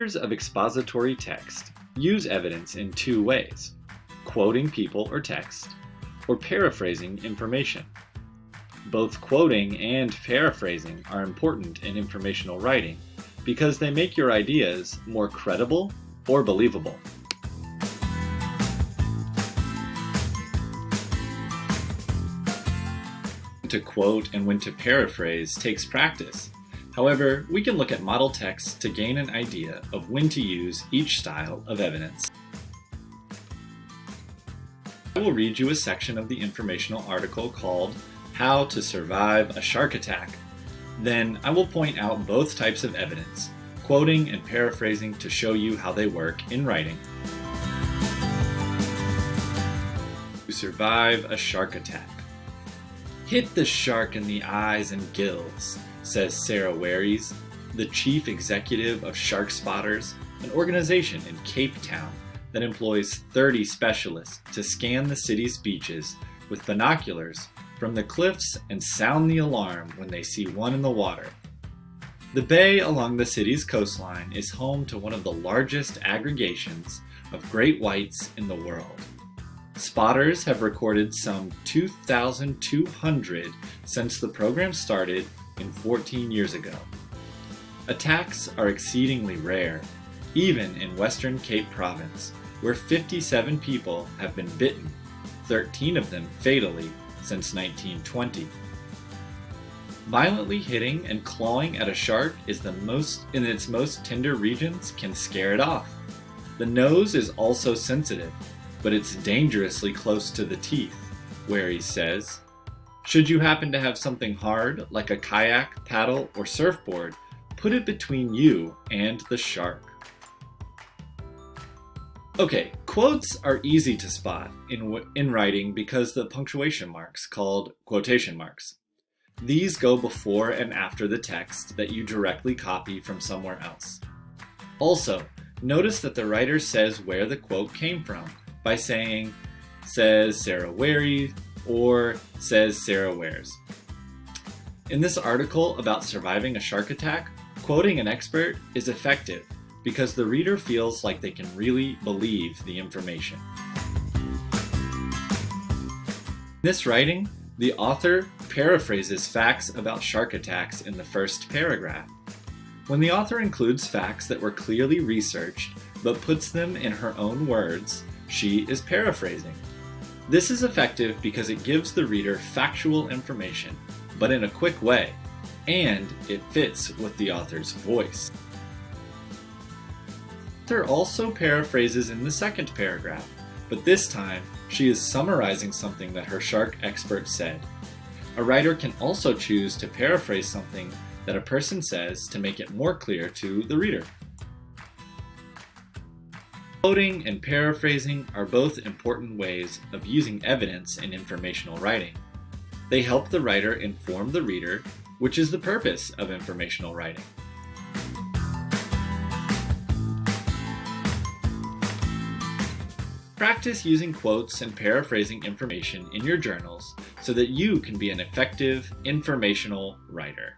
Writers of expository text use evidence in two ways: quoting people or text, or paraphrasing information. Both quoting and paraphrasing are important in informational writing because they make your ideas more credible or believable. When to quote and when to paraphrase takes practice. However, we can look at model texts to gain an idea of when to use each style of evidence. I will read you a section of the informational article called "How to Survive a Shark Attack." Then I will point out both types of evidence, quoting and paraphrasing, to show you how they work in writing. To survive a shark attack. "Hit the shark in the eyes and gills," says Sarah Waries, the chief executive of Shark Spotters, an organization in Cape Town that employs 30 specialists to scan the city's beaches with binoculars from the cliffs and sound the alarm when they see one in the water. The bay along the city's coastline is home to one of the largest aggregations of great whites in the world. Spotters have recorded some 2,200 since the program started 14 years ago. Attacks are exceedingly rare, even in Western Cape Province, where 57 people have been bitten, 13 of them fatally, since 1920. Violently hitting and clawing at a shark in its most tender regions can scare it off. The nose is also sensitive, but it's dangerously close to the teeth, Waries says. Should you happen to have something hard, like a kayak, paddle, or surfboard, put it between you and the shark. Okay, quotes are easy to spot in writing because the punctuation marks, called quotation marks. These go before and after the text that you directly copy from somewhere else. Also, notice that the writer says where the quote came from by saying, "says Sarah Waries," or "says Sarah Wares." In this article about surviving a shark attack, quoting an expert is effective because the reader feels like they can really believe the information. In this writing, the author paraphrases facts about shark attacks in the first paragraph. When the author includes facts that were clearly researched but puts them in her own words, she is paraphrasing. This is effective because it gives the reader factual information, but in a quick way, and it fits with the author's voice. The author also paraphrases in the second paragraph, but this time she is summarizing something that her shark expert said. A writer can also choose to paraphrase something that a person says to make it more clear to the reader. Quoting and paraphrasing are both important ways of using evidence in informational writing. They help the writer inform the reader, which is the purpose of informational writing. Practice using quotes and paraphrasing information in your journals so that you can be an effective informational writer.